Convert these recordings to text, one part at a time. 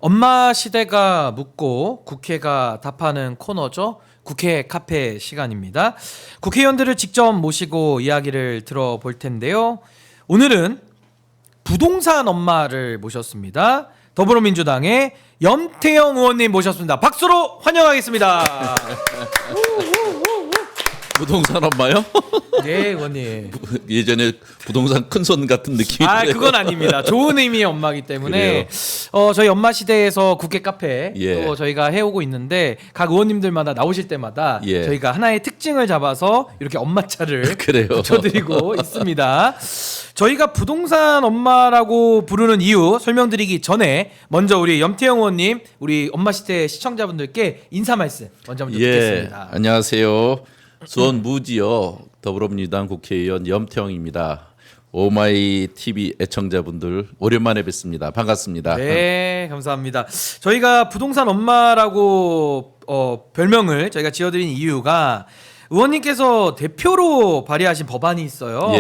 엄마 시대가 묻고 국회가 답하는 코너죠. 국회 카페 시간입니다. 국회의원들을 직접 모시고 이야기를 들어볼 텐데요. 오늘은 부동산 엄마를 모셨습니다. 더불어민주당의 염태영 의원님 모셨습니다. 박수로 환영하겠습니다. 부동산 엄마요? 네, 의원님. 예전에 부동산 큰손 같은 느낌이 아, 드네요. 그건 아닙니다. 좋은 의미의 엄마이기 때문에 저희 엄마 시대에서 국회 카페 또 저희가 해오고 있는데 각 의원님들마다 나오실 때마다 저희가 하나의 특징을 잡아서 이렇게 엄마차를 그래요. 붙여드리고 있습니다. 저희가 부동산 엄마라고 부르는 이유 설명드리기 전에 먼저 우리 염태영 의원님, 우리 엄마 시대 시청자분들께 인사 말씀 먼저 듣겠습니다. 안녕하세요. 수원 무지역 더불어민주당 국회의원 염태영입니다. 오마이 TV 애청자분들 오랜만에 뵙습니다. 반갑습니다. 네, 감사합니다. 저희가 부동산 엄마라고 별명을 저희가 지어드린 이유가 의원님께서 대표로 발의하신 법안이 있어요.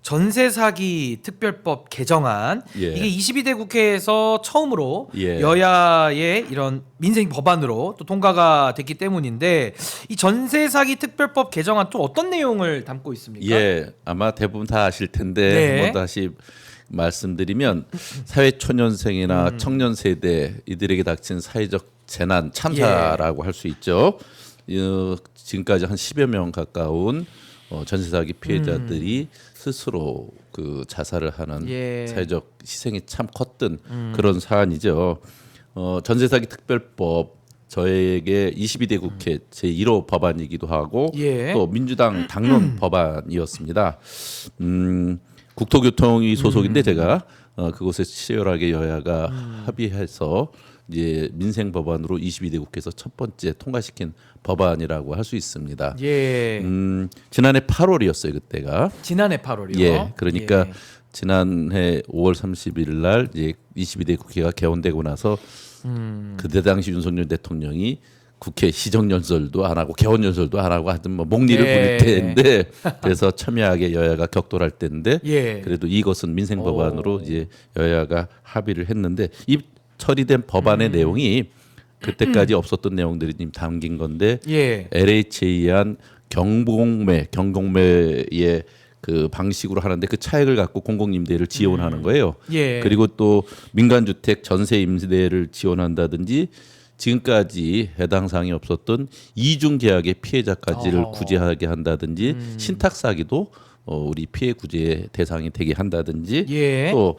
전세 사기 특별법 개정안. 이게 22대 국회에서 처음으로 여야의 이런 민생 법안으로 또 통과가 됐기 때문인데 이 전세 사기 특별법 개정안 또 어떤 내용을 담고 있습니까? 아마 대부분 다 아실 텐데 한번 다시 말씀드리면 사회초년생이나 청년 세대 이들에게 닥친 사회적 재난 참사라고 할 수 있죠. 지금까지 한 10여 명 가까운 전세 사기 피해자들이 스스로 그 자살을 하는 사회적 희생이 참 컸던 그런 사안이죠. 전세 사기 특별법 저에게 22대 국회 제1호 법안이기도 하고 또 민주당 당론 법안이었습니다. 국토교통위 소속인데 제가 그곳에 치열하게 여야가 합의해서 이제 민생 법안으로 22대 국회에서 첫 번째 통과시킨 법안이라고 할 수 있습니다. 지난해 8월이었어요 그때가. 지난해 8월이요. 그러니까 지난해 5월 30일 날 이제 22대 국회가 개원되고 나서 그때 당시 윤석열 대통령이 국회 시정연설도 안 하고 개원연설도 안 하고 하여튼 뭐 목리를 부릴 때인데 그래서 첨예하게 여야가 격돌할 때인데 그래도 이것은 민생 법안으로 이제 여야가 합의를 했는데 이 처리된 법안의 내용이 그때까지 없었던 내용들이 지금 담긴 건데 LH에 의한 경공매의 그 방식으로 하는데 그 차액을 갖고 공공임대를 지원하는 거예요. 그리고 또 민간주택 전세 임대를 지원한다든지 지금까지 해당 사항이 없었던 이중 계약의 피해자까지를 구제하게 한다든지 신탁 사기도 우리 피해 구제 대상이 되게 한다든지 또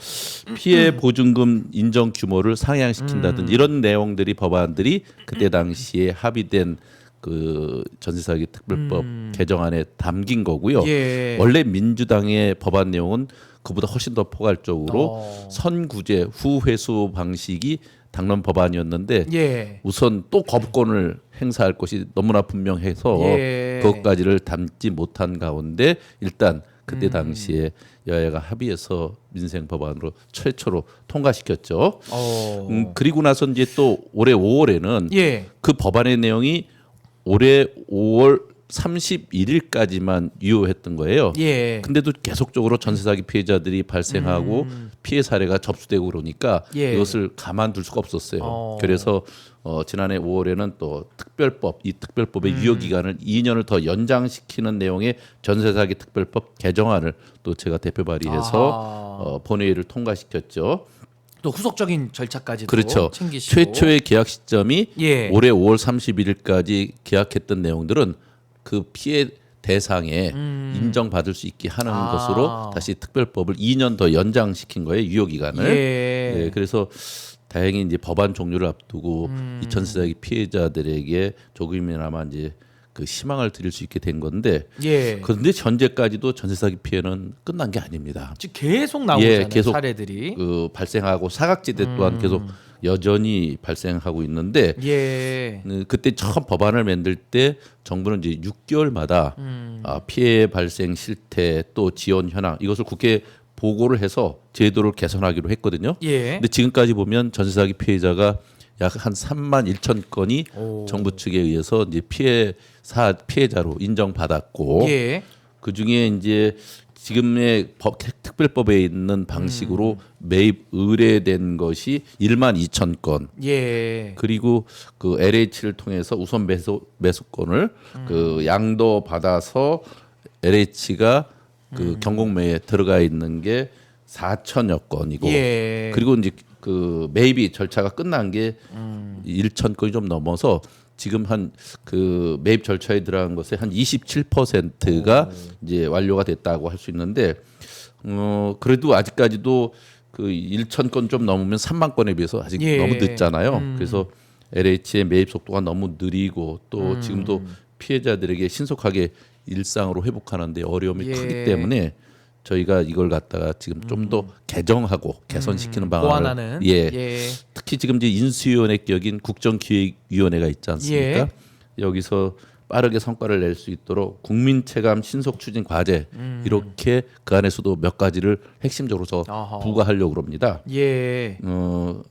피해 보증금 인정 규모를 상향시킨다든지 이런 내용들이 법안들이 그때 당시에 합의된 그 전세 사기 특별법 개정안에 담긴 거고요. 원래 민주당의 법안 내용은 그보다 훨씬 더 포괄적으로 선구제 후회수 방식이 당론 법안이었는데 우선 또 거부권을 행사할 것이 너무나 분명해서 그것까지를 담지 못한 가운데 일단 그때 당시에 여야가 합의해서 민생 법안으로 최초로 통과시켰죠. 그리고 나서 이제 또 올해 5월에는 그 법안의 내용이 올해 5월 31일까지만 유효했던 거예요. 근데도 계속적으로 전세 사기 피해자들이 발생하고 피해 사례가 접수되고 그러니까 이것을 가만둘 수가 없었어요. 그래서 지난해 5월에는 또 이 특별법의 유효 기간을 2년을 더 연장시키는 내용의 전세 사기 특별법 개정안을 또 제가 대표 발의해서 본회의를 통과시켰죠. 또 후속적인 절차까지도 챙기시고 최초의 계약 시점이 올해 5월 31일까지 계약했던 내용들은 그 피해 대상에 인정받을 수 있게 하는 것으로 다시 특별법을 2년 더 연장시킨 거예요. 유효 기간을. 그래서 다행히 이제 법안 종료를 앞두고 이 전세 사기 피해자들에게 조금이나마 이제 그 희망을 드릴 수 있게 된 건데 그런데 현재까지도 전세 사기 피해는 끝난 게 아닙니다. 지금 계속 나오잖아요. 계속 사례들이 그 발생하고 사각지대 또한 계속 여전히 발생하고 있는데 그때 처음 법안을 만들 때 정부는 이제 6개월마다 피해 발생 실태 또 지원 현황 이것을 국회에 보고를 해서 제도를 개선하기로 했거든요. 근데 지금까지 보면 전세 사기 피해자가 약 한 3만 1천 건이 정부 측에 의해서 이제 피해자로 인정받았고 그 중에 이제 지금의 특별법에 있는 방식으로 매입 의뢰된 것이 1만 2천 건. 예. 그리고 그 LH를 통해서 우선 매수권을 그 양도 받아서 LH가 그 경공매에 들어가 있는 게 4천여 건이고 예. 그리고 이제 그 매입이 절차가 끝난 게 1천 건이 좀 넘어서 지금 한 그 매입 절차에 들어간 것의 한 27%가 이제 완료가 됐다고 할 수 있는데 그래도 아직까지도 그 1천 건 좀 넘으면 3만 건에 비해서 아직 예. 너무 늦잖아요. 그래서 LH의 매입 속도가 너무 느리고 또 지금도 피해자들에게 신속하게 일상으로 회복하는데 어려움이 예. 크기 때문에 저희가 이걸 갖다가 지금 좀 더 개정하고 개선시키는 방안을 보완하는. 예. 특히 지금 이제 인수위원회 격인 국정기획위원회가 있지 않습니까? 예. 여기서 빠르게 성과를 낼 수 있도록 국민체감 신속 추진 과제 이렇게 그 안에서도 몇 가지를 핵심적으로 어허. 부과하려고 그럽니다. 예.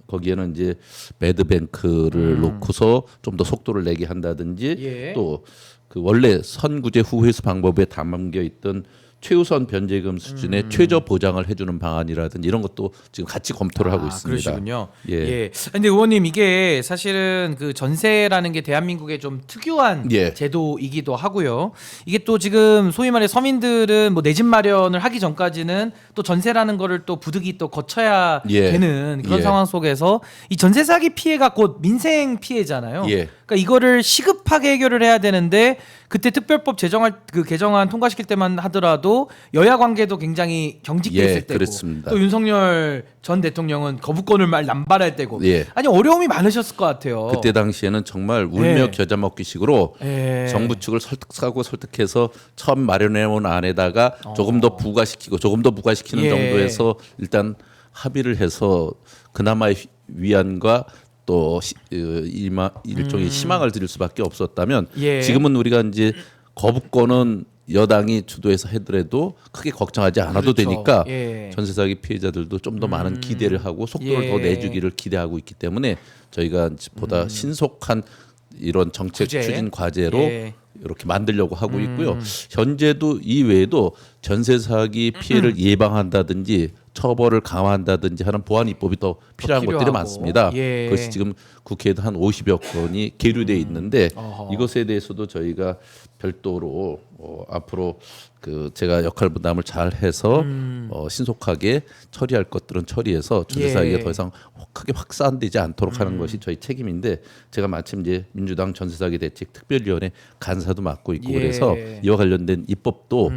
거기에는 이제 매드뱅크를 놓고서 좀 더 속도를 내게 한다든지 예. 또 그 원래 선구제 후회수 방법에 담겨 있던 최우선 변제금 수준의 최저 보장을 해주는 방안이라든지 이런 것도 지금 같이 검토를 하고 있습니다. 그러시군요. 예. 예. 근데 의원님 이게 사실은 그 전세라는 게 대한민국의 좀 특유한 예. 제도이기도 하고요. 이게 또 지금 소위 말해 서민들은 뭐 내 집 마련을 하기 전까지는 또 전세라는 거를 또 부득이 또 거쳐야 예. 되는 그런 예. 상황 속에서 이 전세 사기 피해가 곧 민생 피해잖아요. 예. 그러니까 이거를 시급하게 해결을 해야 되는데 그때 특별법 개정안 통과시킬 때만 하더라도 여야 관계도 굉장히 경직됐을 예, 때고 그렇습니다. 또 윤석열 전 대통령은 거부권을 말 남발할 때고 예. 아니 어려움이 많으셨을 것 같아요. 그때 당시에는 정말 울며 예. 겨자 먹기식으로 예. 정부 측을 설득해서 처음 마련해온 안에다가 조금 더 부과시키고 조금 더 부과시키는 예. 정도에서 일단 합의를 해서 그나마의 위안과 또 일종의 희망을 드릴 수밖에 없었다면 예. 지금은 우리가 이제 거부권은 여당이 주도해서 하더라도 크게 걱정하지 않아도 그렇죠. 되니까 예. 전세 사기 피해자들도 좀 더 많은 기대를 하고 속도를 예. 더 내주기를 기대하고 있기 때문에 저희가 보다 신속한 이런 정책 구제. 추진 과제로 예. 이렇게 만들려고 하고 있고요. 현재도 이외에도 전세 사기 피해를 예방한다든지 처벌을 강화한다든지 하는 보안 입법이 더 필요한 것들이 필요하고. 많습니다. 예. 그것이 지금 국회에도 한 50여 건이 계류돼 있는데 어허. 이것에 대해서도 저희가 별도로 앞으로 그 제가 역할 분담을 잘 해서 신속하게 처리할 것들은 처리해서 전세 사기가 예. 더 이상 크게 확산되지 않도록 하는 것이 저희 책임인데 제가 마침 이제 민주당 전세 사기 대책 특별위원회 간사도 맡고 있고 예. 그래서 이와 관련된 입법도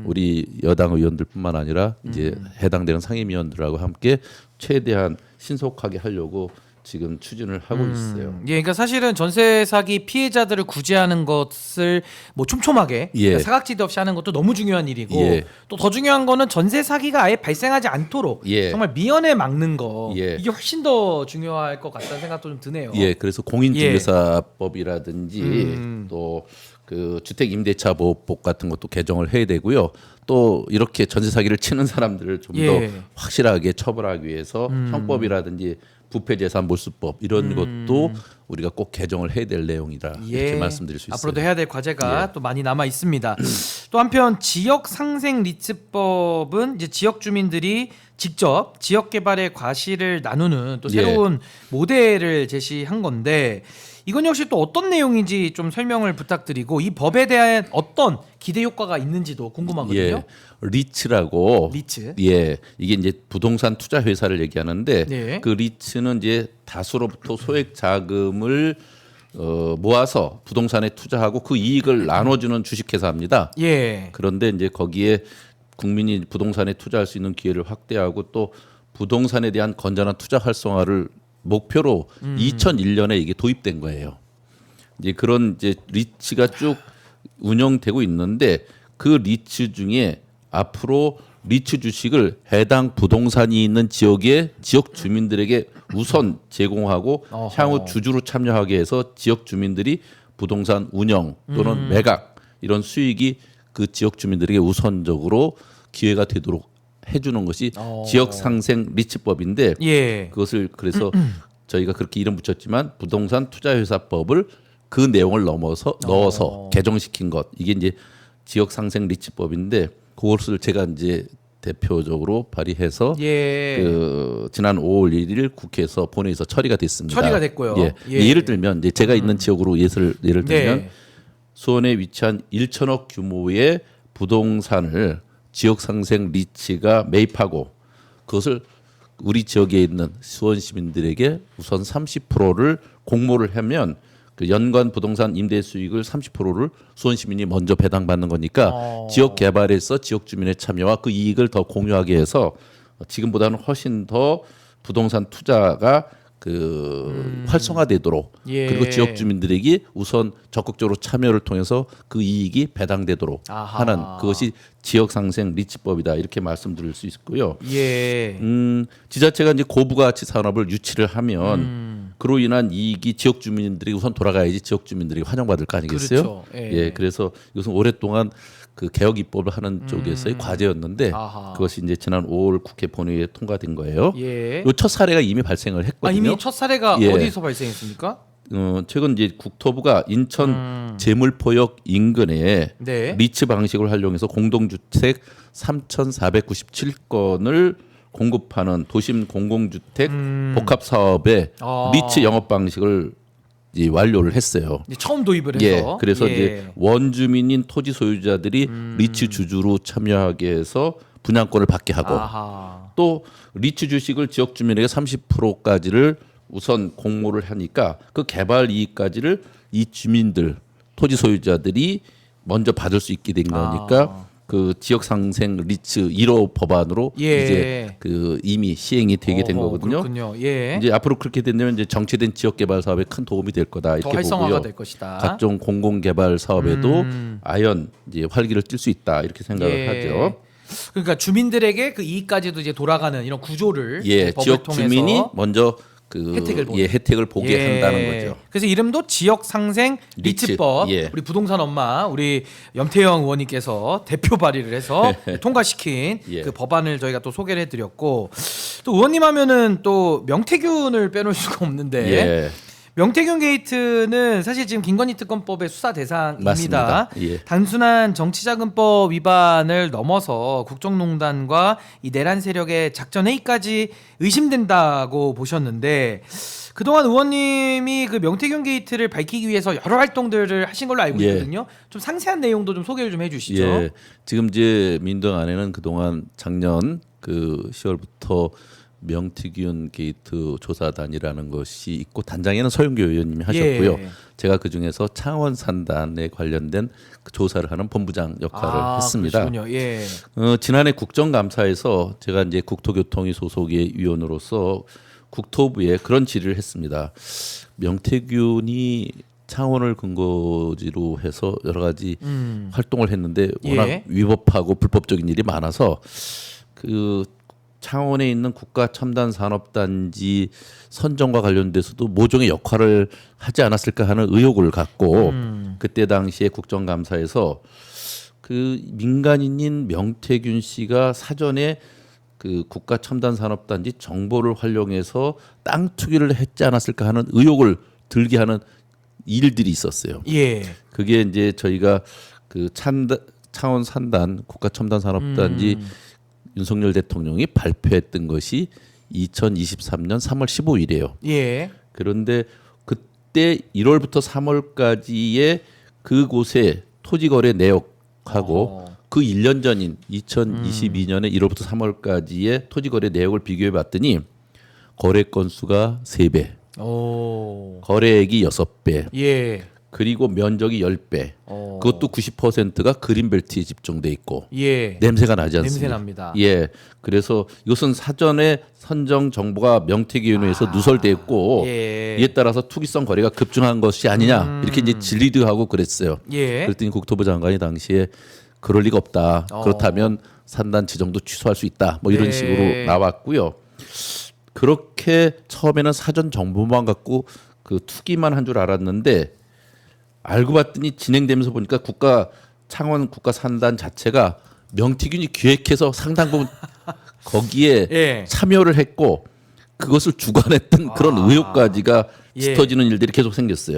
우리 여당 의원들뿐만 아니라 이제 해당되는 상임위원들하고 함께 최대한 신속하게 하려고 지금 추진을 하고 있어요. 예, 그러니까 사실은 전세 사기 피해자들을 구제하는 것을 뭐 촘촘하게 예. 그러니까 사각지대 없이 하는 것도 너무 중요한 일이고 예. 또 더 중요한 거는 전세 사기가 아예 발생하지 않도록 예. 정말 미연에 막는 거 예. 이게 훨씬 더 중요할 것 같다는 생각도 좀 드네요. 예, 그래서 공인중개사법이라든지 또 그 주택임대차 보호법 같은 것도 개정을 해야 되고요. 또 이렇게 전세 사기를 치는 사람들을 좀 더 예. 확실하게 처벌하기 위해서 형법이라든지 부패재산 몰수법 이런 것도 우리가 꼭 개정을 해야 될 내용이라 이렇게 말씀드릴 수 있어요. 앞으로도 해야 될 과제가 예. 또 많이 남아 있습니다. 또 한편 지역 상생 리츠법은 이제 지역 주민들이 직접 지역 개발의 과실을 나누는 또 예. 새로운 모델을 제시한 건데 이건 역시 또 어떤 내용인지 좀 설명을 부탁드리고 이 법에 대한 어떤 기대 효과가 있는지도 궁금하거든요. 예, 리츠라고 리츠. 예, 이게 이제 부동산 투자 회사를 얘기하는데 네. 그 리츠는 이제 다수로부터 소액 자금을 모아서 부동산에 투자하고 그 이익을 나눠주는 주식회사입니다. 예. 그런데 이제 거기에 국민이 부동산에 투자할 수 있는 기회를 확대하고 또 부동산에 대한 건전한 투자 활성화를 목표로 2001년에 이게 도입된 거예요. 이제 그런 이제 리츠가 쭉 운영되고 있는데 그 리츠 중에 앞으로 리츠 주식을 해당 부동산이 있는 지역의 지역 주민들에게 우선 제공하고 어허. 향후 주주로 참여하게 해서 지역 주민들이 부동산 운영 또는 매각 이런 수익이 그 지역 주민들에게 우선적으로 기회가 되도록 해주는 것이 지역 상생 리츠법인데 예. 그것을 그래서 저희가 그렇게 이름 붙였지만 부동산 투자회사법을 그 내용을 넣어서 개정시킨 것 이게 이제 지역 상생 리츠법인데 그것을 제가 이제 대표적으로 발의해서 예. 그 지난 5월 1일 국회에서 본회의에서 처리가 됐습니다. 처리가 됐고요. 예. 예. 예를 들면 이제 제가 있는 지역으로 예를 들면 네. 수원에 위치한 1천억 규모의 부동산을 지역 상생 리츠가 매입하고 그것을 우리 지역에 있는 수원 시민들에게 우선 30%를 공모를 하면 그 연간 부동산 임대 수익을 30%를 수원 시민이 먼저 배당받는 거니까 지역 개발에서 지역 주민의 참여와 그 이익을 더 공유하게 해서 지금보다는 훨씬 더 부동산 투자가 그 활성화되도록 예. 그리고 지역 주민들에게 우선 적극적으로 참여를 통해서 그 이익이 배당되도록 아하. 하는 그것이 지역 상생 리츠법이다 이렇게 말씀드릴 수 있고요. 예. 지자체가 이제 고부가치 산업을 유치를 하면 그로 인한 이익이 지역 주민들이 우선 돌아가야지 지역 주민들이 환영받을 거 아니겠어요? 그렇죠. 예. 예, 그래서 이것은 오랫동안 그 개혁 입법을 하는 쪽에서의 과제였는데 아하. 그것이 이제 지난 5월 국회 본회의에 통과된 거예요. 예. 요 첫 사례가 이미 발생을 했거든요. 이미 첫 사례가 예. 어디서 발생했습니까? 최근 이제 국토부가 인천 제물포역 인근에 네. 리츠 방식을 활용해서 공동주택 3,497건을 공급하는 도심 공공주택 복합 사업의 아. 리츠 영업 방식을 이제 완료를 했어요. 이제 처음 도입을 예, 해서. 그래서 예. 이제 원주민인 토지 소유자들이 리츠 주주로 참여하게 해서 분양권을 받게 하고 아하. 또 리츠 주식을 지역 주민에게 30%까지를 우선 공모를 하니까 그 개발 이익까지를 이 주민들 토지 소유자들이 먼저 받을 수 있게 된 거니까 그 지역 상생 리츠 1호 법안으로 예. 이제 그 이미 시행이 되게 된 어허, 거거든요. 그렇군요. 예. 이제 앞으로 그렇게 된다면 이제 정체된 지역 개발 사업에 큰 도움이 될 거다 더 이렇게 활성화가 보고요. 될 것이다. 각종 공공 개발 사업에도 아연 이제 활기를 띨 수 있다 이렇게 생각을 예. 하죠. 그러니까 주민들에게 그 이익까지도 이제 돌아가는 이런 구조를 예, 법을 지역 통해서 주민이 먼저 그 혜택을 보는. 혜택을 보게 예. 한다는 거죠. 그래서 이름도 지역 상생 리츠. 리츠법. 예. 우리 부동산 엄마 우리 염태영 의원님께서 대표 발의를 해서 통과시킨 예. 그 법안을 저희가 또 소개를 해드렸고 또 의원님 하면은 또 명태균을 빼놓을 수가 없는데 예. 명태균 게이트는 사실 지금 김건희 특검법의 수사 대상입니다. 맞습니다. 예. 단순한 정치자금법 위반을 넘어서 국정농단과 이 내란 세력의 작전 회의까지 의심된다고 보셨는데 그동안 의원님이 그 명태균 게이트를 밝히기 위해서 여러 활동들을 하신 걸로 알고 예. 있거든요. 좀 상세한 내용도 좀 소개를 좀 해주시죠. 예. 지금 이제 민주당 안에는 그동안 작년 그 10월부터 명태균 게이트 조사단이라는 것이 있고 단장에는 서영교 의원님이 하셨고요. 예. 제가 그 중에서 창원 산단에 관련된 그 조사를 하는 본부장 역할을 했습니다. 그러시군요. 예. 지난해 국정감사에서 제가 이제 국토교통위 소속의 위원으로서 국토부에 그런 질의를 했습니다. 명태균이 창원을 근거지로 해서 여러 가지 활동을 했는데 워낙 예. 위법하고 불법적인 일이 많아서 그 창원에 있는 국가첨단산업단지 선정과 관련돼서도 모종의 역할을 하지 않았을까 하는 의혹을 갖고 그때 당시에 국정감사에서 그 민간인인 명태균 씨가 사전에 그 국가첨단산업단지 정보를 활용해서 땅 투기를 했지 않았을까 하는 의혹을 들게 하는 일들이 있었어요. 예. 그게 이제 저희가 그 창원 산단 국가첨단산업단지 윤석열 대통령이 발표했던 것이 2023년 3월 15일이에요. 예. 그런데 그때 1월부터 3월까지의 그곳의 토지거래 내역하고 그 1년 전인 2022년에 1월부터 3월까지의 토지거래 내역을 비교해 봤더니 거래 건수가 3배, 오. 거래액이 6배, 예. 그리고 면적이 10배. 그것도 90%가 그린벨트에 집중돼 있고 예. 냄새가 나지 않습니까? 냄새 납니다. 예. 그래서 이것은 사전에 선정 정보가 명태균에서 누설됐고 예. 이에 따라서 투기성 거래가 급증한 것이 아니냐 이렇게 이제 질의도 하고 그랬어요. 예. 그랬더니 국토부 장관이 당시에 그럴 리가 없다. 그렇다면 산단 지정도 취소할 수 있다. 뭐 이런 네. 식으로 나왔고요. 그렇게 처음에는 사전 정보만 갖고 그 투기만 한 줄 알았는데 알고 봤더니 진행되면서 보니까 창원 국가 산단 자체가 명태균이 기획해서 상당 부분 거기에 예. 참여를 했고 그것을 주관했던 그런 의혹까지가 예. 짙어지는 일들이 계속 생겼어요.